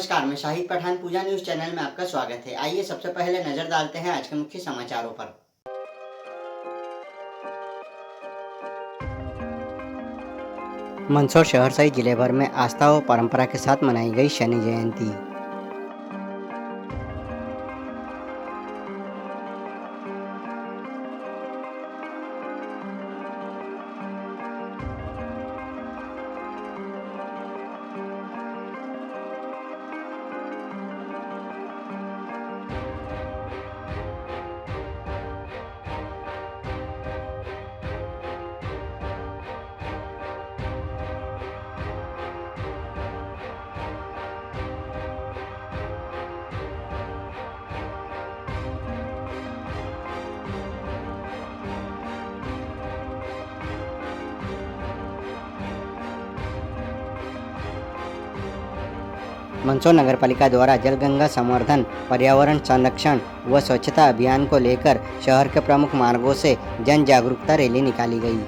नमस्कार, मैं शाहिद पठान पूजा news channel में आपका स्वागत है। आइए सबसे पहले नजर डालते हैं आज के मुख्य समाचारों पर। मंदसौर शहर सहित जिले भर में आस्था व परंपरा के साथ मनाई गई शनि जयंती। मंदसौर नगर पालिका द्वारा जलगंगा संवर्धन, पर्यावरण संरक्षण व स्वच्छता अभियान को लेकर शहर के प्रमुख मार्गों से जन जागरूकता रैली निकाली गई।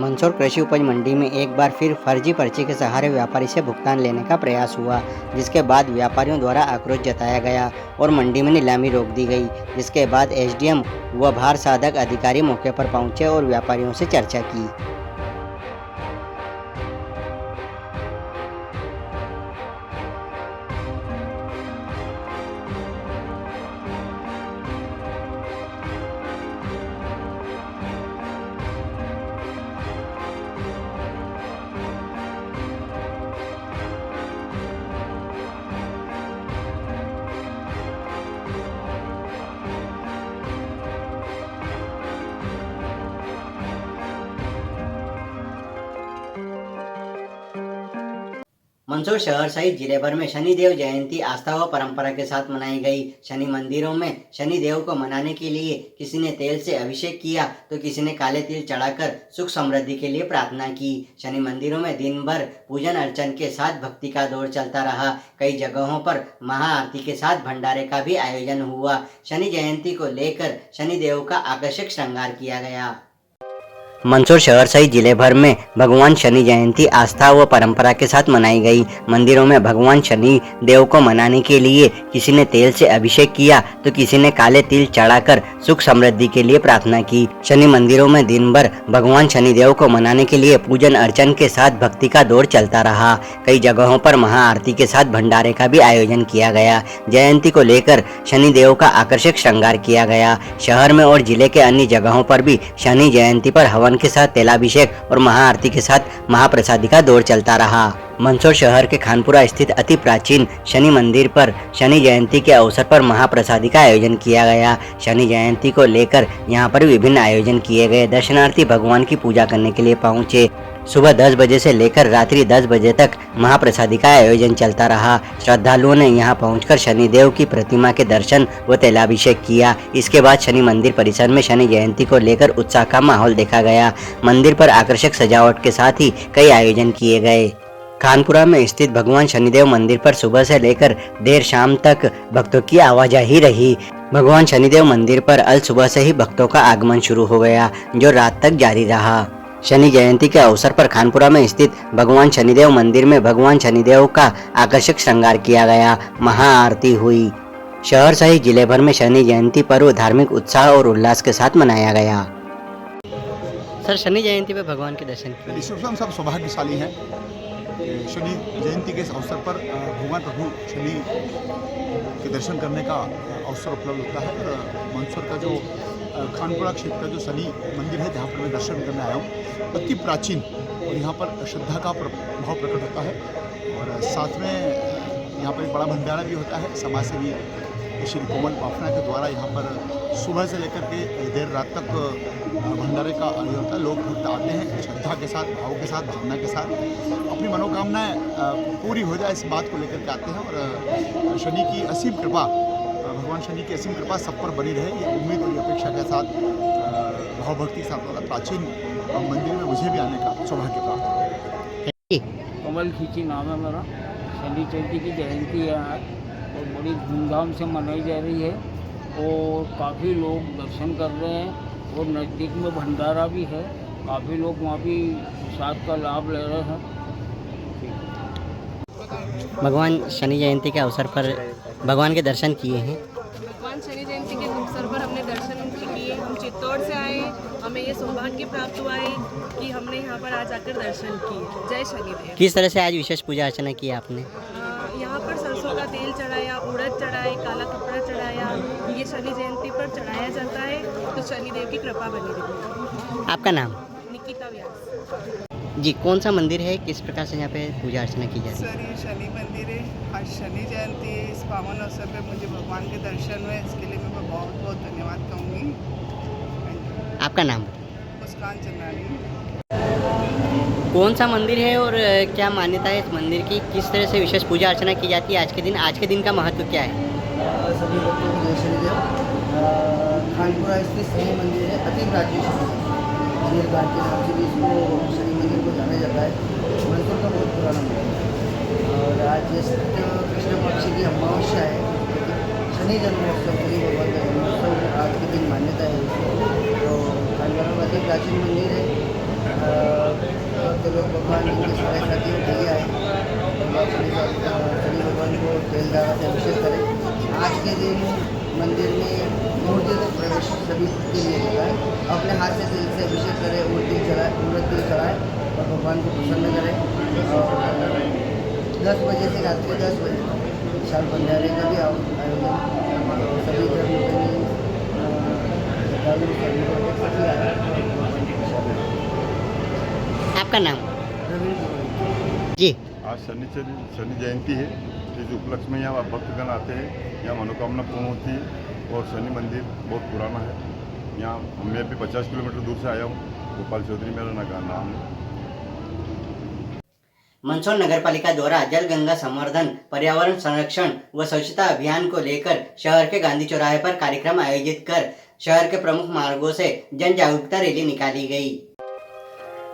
मंदसौर कृषि उपज मंडी में एक बार फिर फर्जी पर्ची के सहारे व्यापारी से भुगतान लेने का प्रयास हुआ, जिसके बाद व्यापारियों द्वारा आक्रोश जताया गया और मंडी में नीलामी रोक दी गई। जिसके बाद एसडीएम व भार साधक अधिकारी मौके पर पहुंचे और व्यापारियों से चर्चा की। मंदसौर शहर सहित जिले भर में शनिदेव जयंती आस्था व परंपरा के साथ मनाई गई। शनि मंदिरों में शनिदेव को मनाने के लिए किसी ने तेल से अभिषेक किया तो किसी ने काले तिल चढ़ाकर सुख समृद्धि के लिए प्रार्थना की। शनि मंदिरों में दिन भर पूजन अर्चन के साथ भक्ति का दौर चलता रहा। कई जगहों पर महाआरती के साथ भंडारे का भी आयोजन हुआ। शनि जयंती को लेकर शनिदेव का आकर्षक श्रृंगार किया गया। मंदसौर शहर सहित जिले भर में भगवान शनि जयंती आस्था व परंपरा के साथ मनाई गई। मंदिरों में भगवान शनि देव को मनाने के लिए किसी ने तेल से अभिषेक किया तो किसी ने काले तिल चढ़ाकर सुख समृद्धि के लिए प्रार्थना की। शनि मंदिरों में दिन भर भगवान शनि देव को मनाने के लिए पूजन अर्चन के साथ भक्ति का दौर चलता रहा। कई जगहों पर महाआरती के साथ भंडारे का भी आयोजन किया गया। जयंती को लेकर शनि देव का आकर्षक श्रृंगार किया गया। शहर में और जिले के अन्य जगहों पर भी शनि जयंती पर हवन के साथ तेलाभिषेक और महाआरती के साथ महाप्रसादी का दौर चलता रहा। मंदसौर शहर के खानपुरा स्थित अति प्राचीन शनि मंदिर पर शनि जयंती के अवसर पर महाप्रसादी का आयोजन किया गया। शनि जयंती को लेकर यहां पर विभिन्न आयोजन किए गए। दर्शनार्थी भगवान की पूजा करने के लिए पहुंचे। सुबह 10 बजे से लेकर रात्रि 10 बजे तक महाप्रसादी का आयोजन चलता रहा। श्रद्धालुओं ने यहां पहुंचकर शनिदेव की प्रतिमा के दर्शन व तेलाभिषेक किया। इसके बाद शनि मंदिर परिसर में शनि जयंती को लेकर उत्साह का माहौल देखा गया। मंदिर पर आकर्षक सजावट के साथ ही कई आयोजन किए गए। खानपुरा में स्थित भगवान शनिदेव मंदिर पर सुबह से लेकर देर शाम तक भक्तों की आवाजाही रही। भगवान शनिदेव मंदिर पर अल सुबह से ही भक्तों का आगमन शुरू हो गया, जो रात तक जारी रहा। शनि जयंती के अवसर पर खानपुरा में स्थित भगवान शनिदेव मंदिर में भगवान शनिदेव का आकर्षक श्रृंगार किया गया। महाआरती हुई। शहर सहित जिले भर में शनि जयंती पर्व धार्मिक उत्साह और उल्लास के साथ मनाया गया। सर, शनि जयंती पे भगवान के दर्शन किए। ईश्वर सब सौभाग्यशाली हैं। शनि जयंती के अवसर पर भगवान प्रभु शनि के दर्शन करने का अवसर उपलब्ध होता है। और मंदसौर का जो खानपुरा क्षेत्र का जो शनि मंदिर है, जहाँ पर मैं दर्शन करने आया हूँ, अति प्राचीन और यहाँ पर श्रद्धा का भाव प्रकट होता है। और साथ में यहाँ पर एक बड़ा भंडारा भी होता है। समाज सेवी श्री कोमल बाफना के द्वारा यहाँ पर सुबह से लेकर के देर रात तक भंडारे का आयोजन होता है। लोग भक्त आते हैं श्रद्धा के साथ, भाव के साथ, भावना के साथ, अपनी मनोकामनाएं पूरी हो जाए इस बात को लेकर के आते हैं। और शनि की असीम कृपा, भगवान शनि की असीम कृपा सब पर बनी रहे, ये उम्मीद और ये अपेक्षा के साथ भाव भक्ति के साथ वाला प्राचीन मंदिर में मुझे भी आने का सौभाग्य प्राप्त हुआ। कमल खींची नाम है मेरा। शनि चौथी की जयंती है आज और बड़ी धूमधाम से मनाई जा रही है और काफ़ी लोग दर्शन कर रहे हैं और नज़दीक में भंडारा भी है, काफ़ी लोग वहाँ भी प्रसाद का लाभ ले रहे हैं। भगवान शनि जयंती के अवसर पर भगवान के दर्शन किए हैं। भगवान शनि जयंती के अवसर पर हमने दर्शन उनके किए। हम चित्तौड़ से आए, हमें ये सौभाग्य प्राप्त हुआ है कि हमने यहाँ पर आज आकर दर्शन किए। जय शनिदेव। किस तरह से आज विशेष पूजा अर्चना की आपने? यहाँ पर सरसों का तेल चढ़ाया, उड़द चढ़ाए, काला कपड़ा चढ़ाया। ये शनि जयंती पर चढ़ाया जाता है तो शनिदेव की कृपा बनी रही। आपका नाम? निकिता व्यास जी। कौन सा मंदिर है, किस प्रकार से यहाँ पे पूजा अर्चना की जाती है? सर, ये शनि मंदिर है। आज शनि जयंती है। इस पावन अवसर पे मुझे भगवान के दर्शन हुए, इसके लिए मैं बहुत बहुत धन्यवाद कहूँगी। आपका नाम? मुस्कान चंद्रानी। कौन सा मंदिर है और क्या मान्यता है इस मंदिर की? किस तरह से विशेष पूजा अर्चना की जाती है आज के दिन का महत्व क्या है? सभी भक्तों को जय शनिदेव। खानपुरा स्थित शनि मंदिर है, अति प्राचीन शनि घाट के नाम से भी इसको शनि मंदिर को जाना जाता है। मंदिर का बहुत पुराना मंदिर है और आज ज्येष्ठ कृष्ण पक्ष की अमावस्या है। शनि जन्मोत्सव, शनि भगवान का जन्मोत्सव आज के दिन मान्यता है। तो खानपुरा में अति प्राचीन मंदिर है। तो लोग भगवान के सारे साथियों के लिए आए, शनि भगवान को तेल धारा से अभिषेक करें। आज के दिन मंदिर में मूर्ति तक प्रवेश सभी के लिए होता है। अपने हाथ से तेल से अभिषेक करें, उड़द तेल चढ़ाएँ और भगवान को प्रसन्न करें। और 10 बजे से रात को 10 बजे तक विशाल भंडारे का भी आयोजन सभी धर्मों के लिए आपका नाम? जी। आज शनि जयंती है, जिस उपलक्ष्य में यहाँ भक्तगण आते हैं, यहाँ मनोकामना पूर्ण होती है। और शनि मंदिर बहुत पुराना है। यहाँ मैं भी 50 किलोमीटर दूर से आया हूँ। गोपाल चौधरी मेरा नाम है। मंदसौर नगर पालिका द्वारा जल गंगा संवर्धन, पर्यावरण संरक्षण व स्वच्छता अभियान को लेकर शहर के गांधी चौराहे पर कार्यक्रम आयोजित कर शहर के प्रमुख मार्गों से जन जागरूकता रैली निकाली गई।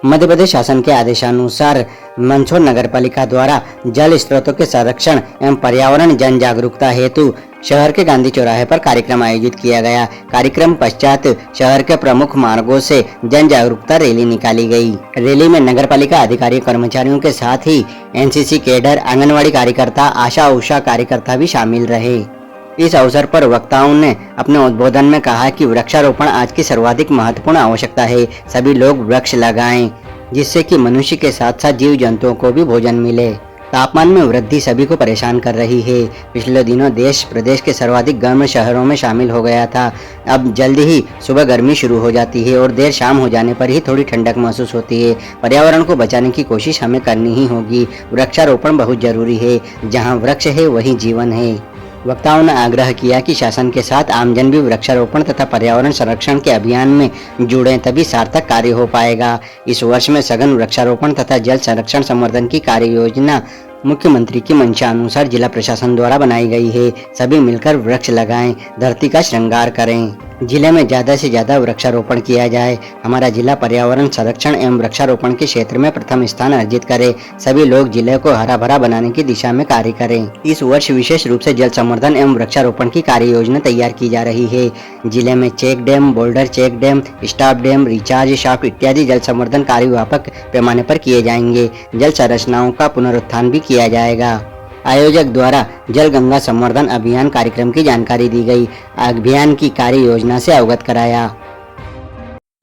मध्य प्रदेश शासन के आदेशानुसार मंदसौर नगर पालिका द्वारा जल स्रोतों के संरक्षण एवं पर्यावरण जन जागरूकता हेतु शहर के गांधी चौराहे पर कार्यक्रम आयोजित किया गया। कार्यक्रम पश्चात शहर के प्रमुख मार्गों से जन जागरूकता रैली निकाली गई। रैली में नगर पालिका अधिकारी कर्मचारियों के साथ ही एनसीसी कैडर, आंगनवाड़ी कार्यकर्ता, आशा उषा कार्यकर्ता भी शामिल रहे। इस अवसर पर वक्ताओं ने अपने उद्बोधन में कहा कि वृक्षारोपण आज की सर्वाधिक महत्वपूर्ण आवश्यकता है। सभी लोग वृक्ष लगाएं, जिससे कि मनुष्य के साथ साथ जीव जंतुओं को भी भोजन मिले। तापमान में वृद्धि सभी को परेशान कर रही है। पिछले दिनों देश प्रदेश के सर्वाधिक गर्म शहरों में शामिल हो गया था। अब जल्दी ही सुबह गर्मी शुरू हो जाती है और देर शाम हो जाने पर ही थोड़ी ठंडक महसूस होती है। पर्यावरण को बचाने की कोशिश हमें करनी ही होगी। वृक्षारोपण बहुत जरूरी है। जहाँ वृक्ष है वहीं जीवन है। वक्ताओं ने आग्रह किया कि शासन के साथ आमजन भी वृक्षारोपण तथा पर्यावरण संरक्षण के अभियान में जुड़े, तभी सार्थक कार्य हो पाएगा। इस वर्ष में सघन वृक्षारोपण तथा जल संरक्षण संवर्धन की कार्य योजना मुख्यमंत्री की मंशा अनुसार जिला प्रशासन द्वारा बनाई गई है। सभी मिलकर वृक्ष लगाएं, धरती का श्रृंगार करें। जिले में ज्यादा से ज्यादा वृक्षारोपण किया जाए। हमारा जिला पर्यावरण संरक्षण एवं वृक्षारोपण के क्षेत्र में प्रथम स्थान अर्जित करे। सभी लोग जिले को हरा भरा बनाने की दिशा में कार्य करें। इस वर्ष विशेष रूप से जल संवर्धन एवं वृक्षारोपण की कार्य योजना तैयार की जा रही है। जिले में check dam, boulder check dam, stop dam, recharge shaft इत्यादि जल संवर्धन कार्य व्यापक पैमाने पर किए जाएंगे। जल संरचनाओं का पुनरुत्थान भी किया जाएगा। आयोजक द्वारा जल गंगा संवर्धन अभियान कार्यक्रम की जानकारी दी गई। अभियान की कार्य योजना से अवगत कराया।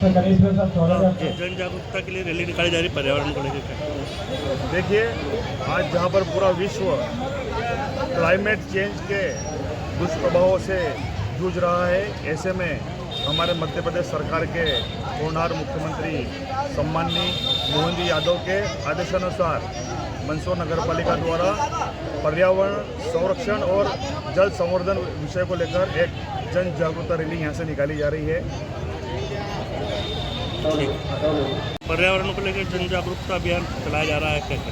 जन जागरूकता के लिए रैली निकाली जा रही पर्यावरण को लेकर। देखिए, आज जहाँ पर पूरा विश्व क्लाइमेट चेंज के दुष्प्रभावों से जूझ रहा है, ऐसे में हमारे मध्य प्रदेश सरकार के होनहार मुख्यमंत्री सम्माननीय मोहन जी यादव के आदेशानुसार मंदसौर नगर पालिका द्वारा पर्यावरण संरक्षण और जल संवर्धन विषय को लेकर एक जन जागरूकता रैली यहाँ से निकाली जा रही है। पर्यावरण को लेकर जन जागरूकता अभियान चलाया जा रहा है कैसे?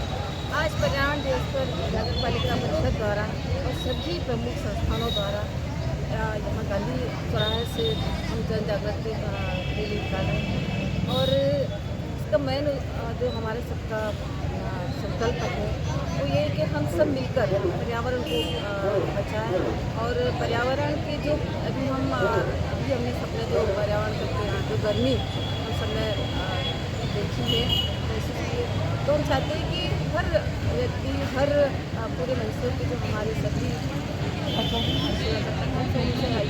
आज पर्यावरण दिवस पर नगर पालिका परिषद द्वारा और सभी प्रमुख संस्थानों द्वारा यहाँ गांधी चौराहे से हम जन जागृति रैली निकाल रहे हैं और इसका मेन जो हमारे सबका संकल्प है वो ये है कि हम सब मिलकर पर्यावरण को बचाएं और पर्यावरण के जो अभी हमने सबने जो पर्यावरण के जो गर्मी हम सबने देखी है महसूस की है, तो हम चाहते हैं कि हर व्यक्ति हर पूरे मंदसौर के जो हमारे सभी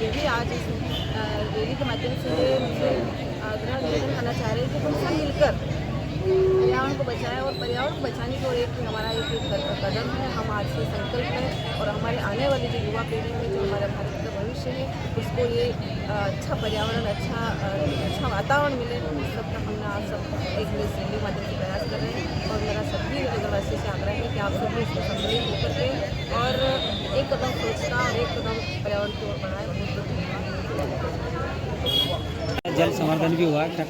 ये भी आज इस रैली के माध्यम से मुझे आग्रह निवेदन करना चाह रहे हैं कि हम सब मिलकर पर्यावरण को बचाएं और पर्यावरण को बचाने की ओर एक हमारा एक कदम है। हम आज से संकल्प है और हमारे आने वाली जो युवा पीढ़ी है जो हमारे भारत का भविष्य है उसको ये अच्छा पर्यावरण अच्छा वातावरण मिले, उस सब का हमने आज सब एक रैली माध्यम से प्रयास कर रहे हैं और मेरा सभी नगरवासियों से आग्रह है कि आप सभी इसमें सम्मिलित होकर के और एक कदम सोचना और एक कदम पर्यावरण की ओर बढ़ाएं। जल संवर्धन भी हुआ क्या?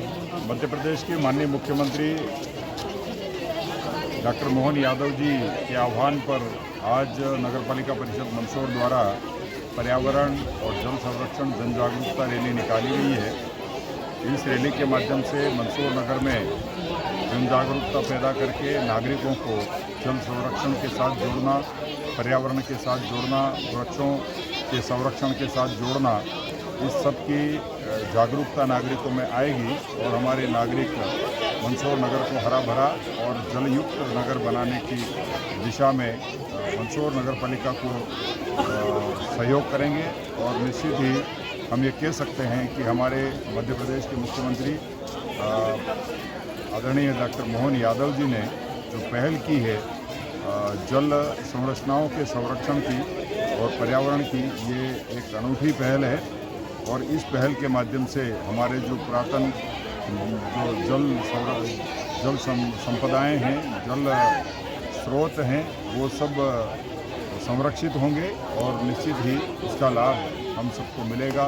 मध्य प्रदेश के माननीय मुख्यमंत्री डॉक्टर मोहन यादव जी के आह्वान पर आज नगर पालिका परिषद मंदसौर द्वारा पर्यावरण और जल संरक्षण जन जागरूकता रैली निकाली गई है। इस रैली के माध्यम से मंदसौर नगर में जन जागरूकता पैदा करके नागरिकों को जल संरक्षण के साथ जोड़ना, पर्यावरण के साथ जोड़ना, वृक्षों के संरक्षण के साथ जोड़ना, इस सब की जागरूकता नागरिकों में आएगी और हमारे नागरिक मंदसौर नगर को हरा भरा और जलयुक्त नगर बनाने की दिशा में मंदसौर नगर पालिका को सहयोग करेंगे और निश्चित ही हम ये कह सकते हैं कि हमारे मध्य प्रदेश के मुख्यमंत्री आदरणीय डॉक्टर मोहन यादव जी ने जो पहल की है जल संरचनाओं के संरक्षण की और पर्यावरण की, ये एक अनूठी पहल है और इस पहल के माध्यम से हमारे जो पुरातन जो जल संपदाएं हैं, जल स्रोत हैं, वो सब संरक्षित होंगे और निश्चित ही इसका लाभ हम सबको मिलेगा।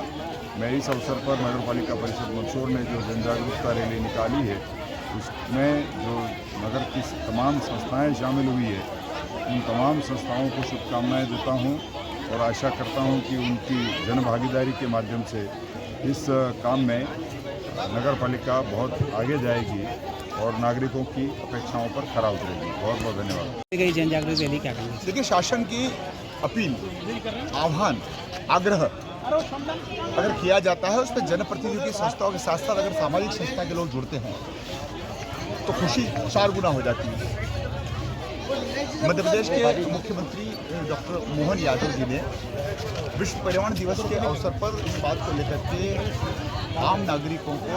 मैं इस अवसर पर नगर पालिका परिषद मंदसौर ने जो जन जागरूकता रैली निकाली है उसमें जो नगर की तमाम संस्थाएं शामिल हुई है, उन तमाम संस्थाओं को शुभकामनाएं देता हूं और आशा करता हूं कि उनकी जन भागीदारी के माध्यम से इस काम में नगर पालिका बहुत आगे जाएगी और नागरिकों की अपेक्षाओं पर खरा उतरेगी। बहुत बहुत धन्यवाद। जन जागृति रैली क्या करेंगे? देखिए, शासन की अपील, आह्वान, आग्रह अगर किया जाता है उस पर जनप्रतिनिधियों की संस्थाओं के साथ साथ अगर सामाजिक संस्था के लोग जुड़ते हैं तो खुशी 4 गुना हो जाती है। मध्य प्रदेश के मुख्यमंत्री डॉक्टर मोहन यादव जी ने विश्व पर्यावरण दिवस के अवसर पर इस बात को लेकर के आम नागरिकों को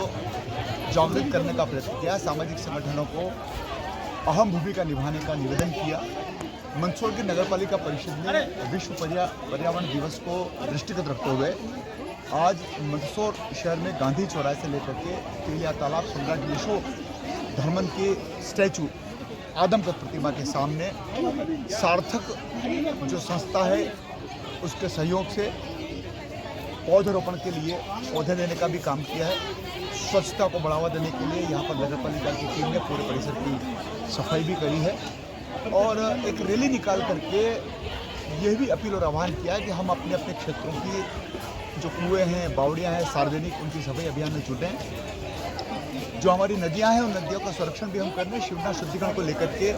जागृत करने का प्रयत्न किया, सामाजिक संगठनों को अहम भूमिका निभाने का निवेदन किया। मंदसौर की नगर पालिका परिषद ने विश्व पर्यावरण दिवस को दृष्टिगत रखते हुए आज मंदसौर शहर में गांधी चौराहे से लेकर के तेलिया तालाब, सम्राट यशोधर्मन के स्टैचू, आदमकद प्रतिमा के सामने सार्थक जो संस्था है उसके सहयोग से पौधरोपण के लिए पौधे देने का भी काम किया है। स्वच्छता को बढ़ावा देने के लिए यहाँ पर नगर पालिका की टीम ने पूरे परिसर की सफाई भी करी है और एक रैली निकाल करके यह भी अपील और आह्वान किया है कि हम अपने अपने क्षेत्रों की जो कुएँ हैं, बावड़ियाँ हैं, सार्वजनिक, उनकी सफाई अभियान में जुटें। जो हमारी नदियाँ हैं उन नदियों का संरक्षण भी हम कर रहे हैं। शिवना शुद्धिकरण को लेकर के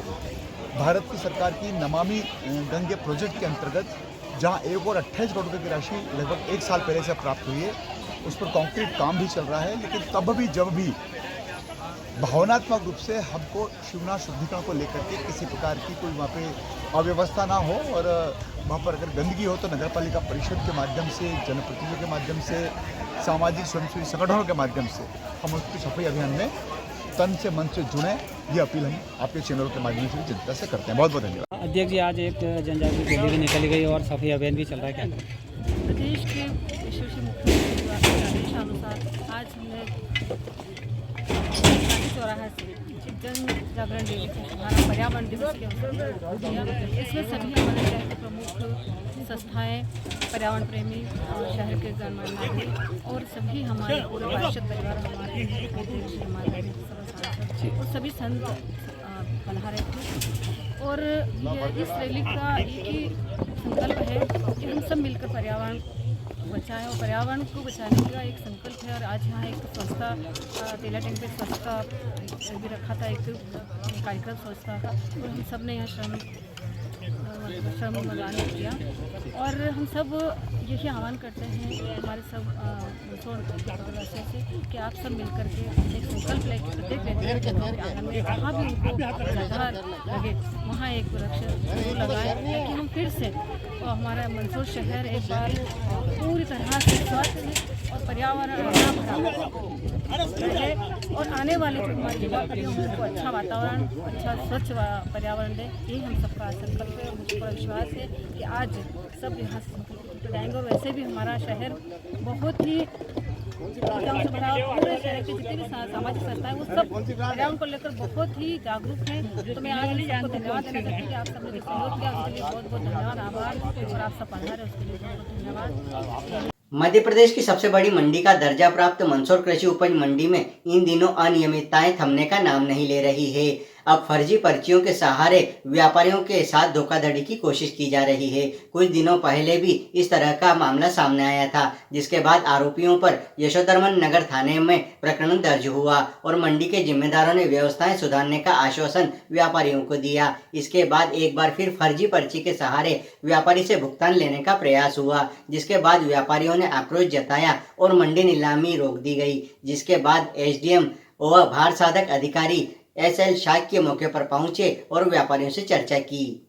भारत की सरकार की नमामि गंगे प्रोजेक्ट के अंतर्गत जहाँ 1 और 28 करोड़ रुपये की राशि लगभग 1 साल पहले से प्राप्त हुई है, उस पर कंक्रीट काम भी चल रहा है। लेकिन तब भी जब भी भावनात्मक रूप से हमको शिवना शुद्धिकरण को लेकर के किसी प्रकार की कोई वहाँ पे अव्यवस्था ना हो और वहाँ पर अगर गंदगी हो तो नगर पालिका परिषद के माध्यम से, जनप्रतिनिधियों के माध्यम से, सामाजिक स्वयंसेवी संगठनों के माध्यम से हम उसकी सफाई अभियान में तन से मन से जुड़ें, ये अपील हम आपके चैनलों के माध्यम से भी जनता से करते हैं। बहुत बहुत धन्यवाद। अध्यक्ष जी, आज एक जन जागृति रैली निकली गई और सफाई अभियान भी चल रहा है, क्या प्रदेश के यशस्वी मुख्यमंत्री के आदेशानुसार आज हमने चौराहा से एक जन जागरण रैली को हमारा पर्यावरण दिवस के अवसर पर किया। इसमें सभी हमारे शहर के प्रमुख संस्थाएं, पर्यावरण प्रेमी और शहर के गणमान्य नागरिक और सभी हमारे पूरे पार्षद परिवार, हमारे अध्यक्ष, हमारे सांसद और सभी संत पधारे थे। और इस रैली का एक ही संकल्प है कि हम सब मिलकर पर्यावरण बचाएं और पर्यावरण को बचाने का एक संकल्प है। और आज यहाँ एक स्वच्छता तेला टैंक पे स्वच्छता भी रखा था, एक कार्यक्रम स्वच्छता का, और हम सब ने यहाँ श्रमदान किया। और हम सब यही आह्वान करते हैं हमारे सब सदस्यों से कि आप सब मिलकर के एक संकल्प लेकर प्रत्येक व्यक्ति के आंगन में जहाँ भी उनको जगह लगे वहाँ एक वृक्ष जरूर लगाएं, ताकि हम फिर से हमारा मंदसौर शहर एक बार पूरी तरह से स्वच्छ और पर्यावरण रहे और आने वाले जो हमारी युवा पीढ़ी उनको अच्छा वातावरण, अच्छा स्वच्छ पर्यावरण दे। यही हम सबका संकल्प है। मुझे पूरा विश्वास है कि आज सब यहाँ से संकल्प जाएंगे। और वैसे भी हमारा शहर बहुत ही गाँव से बड़ा, पूरे शहर के जितने भी सामाजिक संस्थाएं वो सब पर्यावरण को लेकर बहुत ही जागरूक हैं। तो मैं आज सबको धन्यवाद देना चाहती हूँ कि आप सबने जो सहयोग किया उसके लिए बहुत बहुत धन्यवाद, आभार। और आप सब पधारे उसके लिए बहुत बहुत धन्यवाद। मध्य प्रदेश की सबसे बड़ी मंडी का दर्जा प्राप्त मंदसौर कृषि उपज मंडी में इन दिनों अनियमितताएं थमने का नाम नहीं ले रही है। अब फर्जी पर्चियों के सहारे व्यापारियों के साथ धोखाधड़ी की कोशिश की जा रही है। कुछ दिनों पहले भी इस तरह का मामला सामने आया था, जिसके बाद आरोपियों पर यशोधर्मन नगर थाने में प्रकरण दर्ज हुआ और मंडी के जिम्मेदारों ने व्यवस्थाएं सुधारने का आश्वासन व्यापारियों को दिया। इसके बाद एक बार फिर फर्जी पर्ची के सहारे व्यापारी से भुगतान लेने का प्रयास हुआ, जिसके बाद व्यापारियों ने आक्रोश जताया और मंडी नीलामी रोक दी गई। जिसके बाद एसडीएम व भार साधक अधिकारी SL शाक्य मौके पर पहुंचे और व्यापारियों से चर्चा की।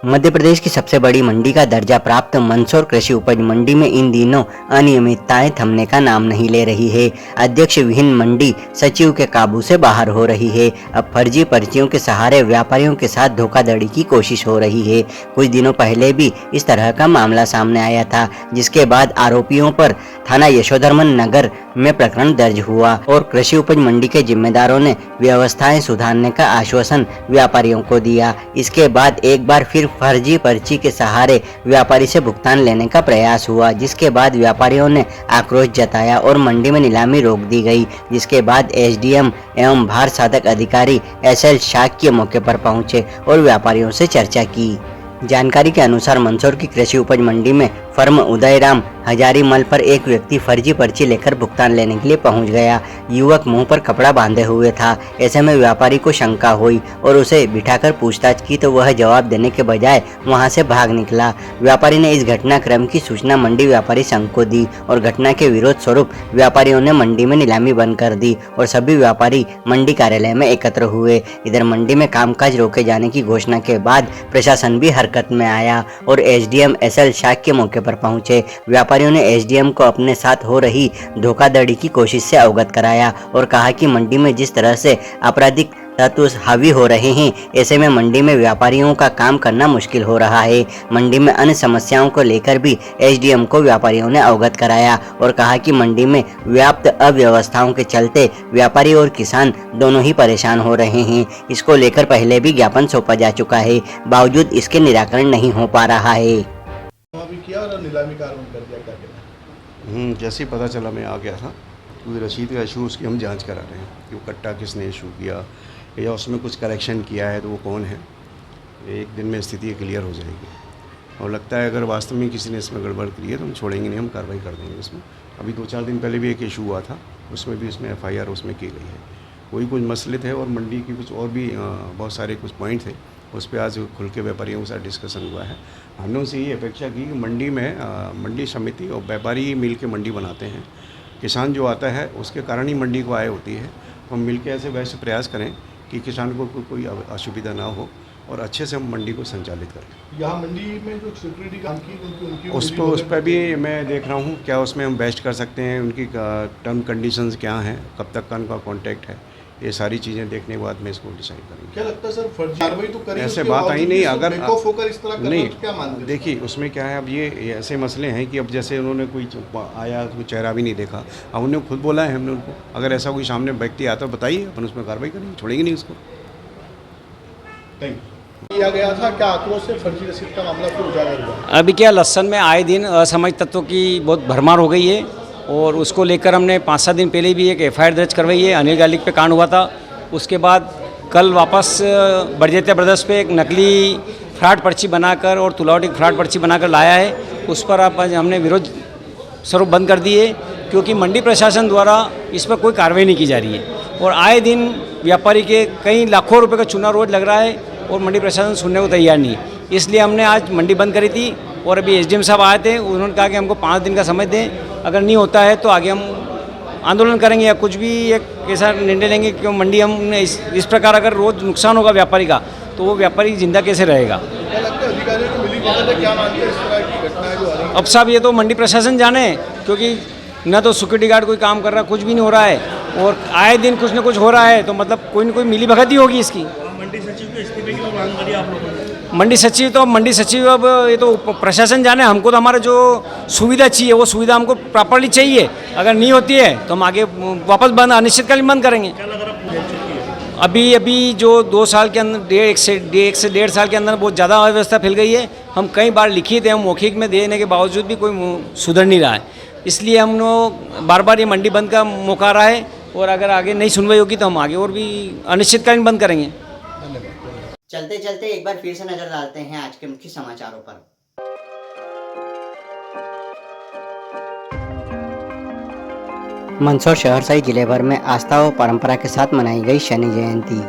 मध्य प्रदेश की सबसे बड़ी मंडी का दर्जा प्राप्त मंदसौर कृषि उपज मंडी में इन दिनों अनियमितताएं थमने का नाम नहीं ले रही है। अध्यक्ष विहीन मंडी सचिव के काबू से बाहर हो रही है। अब फर्जी पर्चियों के सहारे व्यापारियों के साथ धोखाधड़ी की कोशिश हो रही है। कुछ दिनों पहले भी इस तरह का मामला सामने आया था, जिसके बाद आरोपियों पर थाना यशोधर्मन नगर में प्रकरण दर्ज हुआ और कृषि उपज मंडी के जिम्मेदारों ने व्यवस्थाएं सुधारने का आश्वासन व्यापारियों को दिया। इसके बाद एक बार फिर फर्जी पर्ची के सहारे व्यापारी से भुगतान लेने का प्रयास हुआ, जिसके बाद व्यापारियों ने आक्रोश जताया और मंडी में नीलामी रोक दी गई। जिसके बाद एसडीएम एवं भार साधक अधिकारी SL शाक्य मौके पर पहुंचे और व्यापारियों से चर्चा की। जानकारी के अनुसार मंदसौर की कृषि उपज मंडी में फर्म उदयराम हजारीमल पर एक व्यक्ति फर्जी पर्ची लेकर भुगतान लेने के लिए पहुंच गया। युवक मुंह पर कपड़ा बांधे हुए था। ऐसे में व्यापारी को शंका हुई और उसे बिठाकर पूछताछ की तो वह जवाब देने के बजाय वहां से भाग निकला। व्यापारी ने इस घटनाक्रम की सूचना मंडी व्यापारी संघ को दी और घटना के विरोध स्वरूप व्यापारियों ने मंडी में नीलामी बंद कर दी और सभी व्यापारी मंडी कार्यालय में एकत्र हुए। इधर मंडी में कामकाज रोके जाने की घोषणा के बाद प्रशासन भी हरकत में आया और एसडीएम SL शाक्य मौके पर पहुंचे। व्यापारियों ने एसडीएम को अपने साथ हो रही धोखाधड़ी की कोशिश से अवगत कराया और कहा कि मंडी में जिस तरह से आपराधिक तत्व हावी हो रहे हैं, ऐसे में मंडी में व्यापारियों का काम करना मुश्किल हो रहा है। मंडी में अन्य समस्याओं को लेकर भी एसडीएम को व्यापारियों ने अवगत कराया और कहा कि मंडी में व्याप्त अव्यवस्थाओं के चलते व्यापारी और किसान दोनों ही परेशान हो रहे हैं। इसको लेकर पहले भी ज्ञापन सौंपा जा चुका है, बावजूद इसके निराकरण नहीं हो पा रहा है। जैसे ही पता चला मैं आ गया था, तो रसीद का इशू उसकी हम जांच करा रहे हैं कि वो कट्टा किसने इशू किया या उसमें कुछ करेक्शन किया है तो वो कौन है। एक दिन में स्थिति क्लियर हो जाएगी और लगता है अगर वास्तव में किसी ने इसमें गड़बड़ की है तो हम छोड़ेंगे नहीं, हम कार्रवाई कर देंगे इसमें। अभी 2-4 दिन पहले भी एक इशू हुआ था, उसमें भी इसमें FIR उसमें की गई है। कोई कुछ मसले थे और मंडी की कुछ और भी बहुत सारे कुछ पॉइंट थे, उस पर आज खुल के व्यापारियों के साथ डिस्कशन हुआ है। हमने उनसे ये अपेक्षा की कि मंडी में मंडी समिति और व्यापारी मिल के मंडी बनाते हैं। किसान जो आता है उसके कारण ही मंडी को आय होती है। हम मिल के ऐसे वैसे प्रयास करें कि किसान को कोई असुविधा ना हो और अच्छे से हम मंडी को संचालित करें। यहाँ मंडी में जो सिक्योरिटी काम की उस पर भी मैं देख रहा हूँ क्या उसमें हम बेस्ट कर सकते हैं, उनकी टर्म कंडीशंस क्या हैं, कब तक का उनका कॉन्टैक्ट है, ये सारी चीज़ें देखने के बाद मैं इसको डिसाइड करूँगा। क्या लगता है सर, फर्जी कार्रवाई तो करी, ऐसे उसके बात आई बावजूद नहीं, भी अगर बैक ऑफ होकर इस तरह कर रहे नहीं, हो तो क्या मानते हैं? देखिए उसमें क्या है, अब ये ऐसे मसले हैं कि अब जैसे उन्होंने कोई आया कोई चेहरा भी नहीं देखा, अब उन्होंने खुद बोला है हमने उनको, अगर ऐसा कोई सामने व्यक्ति आता बताइए, अपन उसमें कार्रवाई करेंगे, छोड़ेंगे नहीं उसको। किया गया था, क्या आक्रोश से फर्जी रसीद का मामला फिर उजागर हुआ? अभी क्या लहसन में आए दिन असामाजिक तत्वों की बहुत भरमार हो गई है और उसको लेकर हमने 5-7 दिन पहले भी एक FIR दर्ज करवाई है। अनिल गार्लिक पे कांड हुआ था, उसके बाद कल वापस बरजेतिया ब्रदर्स पे एक नकली फ्रॉड पर्ची बनाकर और तुलावटी फ्रॉड पर्ची बनाकर लाया है, उस पर अब हमने विरोध स्वरूप बंद कर दिए क्योंकि मंडी प्रशासन द्वारा इस पर कोई कार्रवाई नहीं की जा रही है और आए दिन व्यापारी के कई लाखों रुपए का चूना रोज लग रहा है और मंडी प्रशासन सुनने को तैयार नहीं है। इसलिए हमने आज मंडी बंद करी थी और अभी SDM साहब आए थे, उन्होंने कहा कि हमको 5 दिन का समय दें, अगर नहीं होता है तो आगे हम आंदोलन करेंगे या कुछ भी एक ऐसा निर्णय लेंगे कि मंडी हम इस प्रकार अगर रोज़ नुकसान होगा व्यापारी का तो वो व्यापारी जिंदा कैसे रहेगा। क्या लगता है अधिकारियों को मिली भगत है, क्या मानते हैं इस तरह की घटनाएं जो आ रही हैं? अब साहब ये तो मंडी प्रशासन जाने, क्योंकि न तो सिक्योरिटी गार्ड कोई काम कर रहा, कुछ भी नहीं हो रहा है और आए दिन कुछ न कुछ हो रहा है, तो मतलब कोई न कोई मिली भगत ही होगी इसकी। मंडी सचिव के इस्तीफे की मांग करी आप लोगों ने? मंडी सचिव अब ये तो प्रशासन जाने, हमको तो हमारा जो सुविधा चाहिए वो सुविधा हमको प्रॉपरली चाहिए, अगर नहीं होती है तो हम आगे वापस बंद अनिश्चितकालीन बंद करेंगे। क्या लग रहा है अभी जो 2 साल के अंदर 1 से 1.5 साल के अंदर बहुत ज़्यादा अव्यवस्था फैल गई है। हम कई बार लिखित है, मौखिक में देने के बावजूद भी कोई सुधर नहीं रहा है, इसलिए हम लोग बार बार ये मंडी बंद का मौका आ रहा है और अगर आगे नहीं सुनवाई होगी तो हम आगे और भी अनिश्चितकालीन बंद करेंगे। चलते चलते एक बार फिर से नजर डालते हैं आज के मुख्य समाचारों पर। मंदसौर शहर सहित जिले भर में आस्था व परंपरा के साथ मनाई गई शनि जयंती।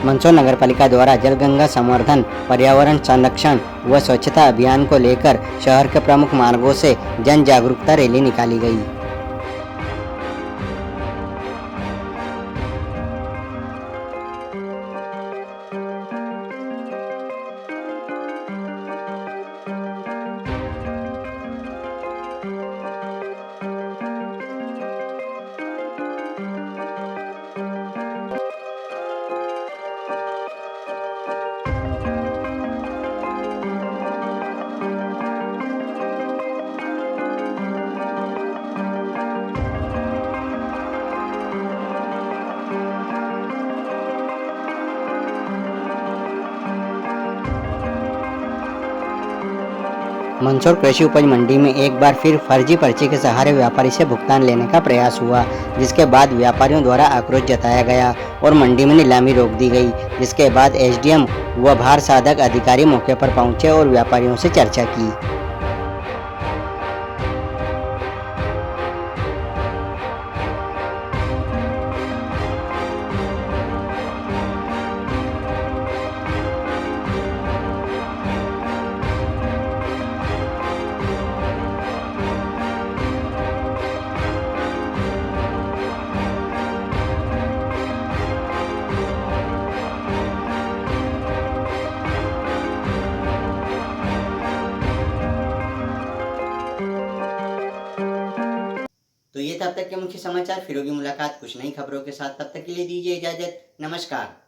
मंदसौर नगर पालिका द्वारा जलगंगा संवर्धन, पर्यावरण संरक्षण व स्वच्छता अभियान को लेकर शहर के प्रमुख मार्गों से जन जागरूकता रैली निकाली गई। मंदसौर कृषि उपज मंडी में एक बार फिर फर्जी पर्ची के सहारे व्यापारी से भुगतान लेने का प्रयास हुआ, जिसके बाद व्यापारियों द्वारा आक्रोश जताया गया और मंडी में नीलामी रोक दी गई, जिसके बाद SDM व भार साधक अधिकारी मौके पर पहुंचे और व्यापारियों से चर्चा की। तो ये तब तक के मुख्य समाचार, फिर होगी मुलाकात कुछ नई खबरों के साथ। तब तक के लिए दीजिए इजाजत। नमस्कार।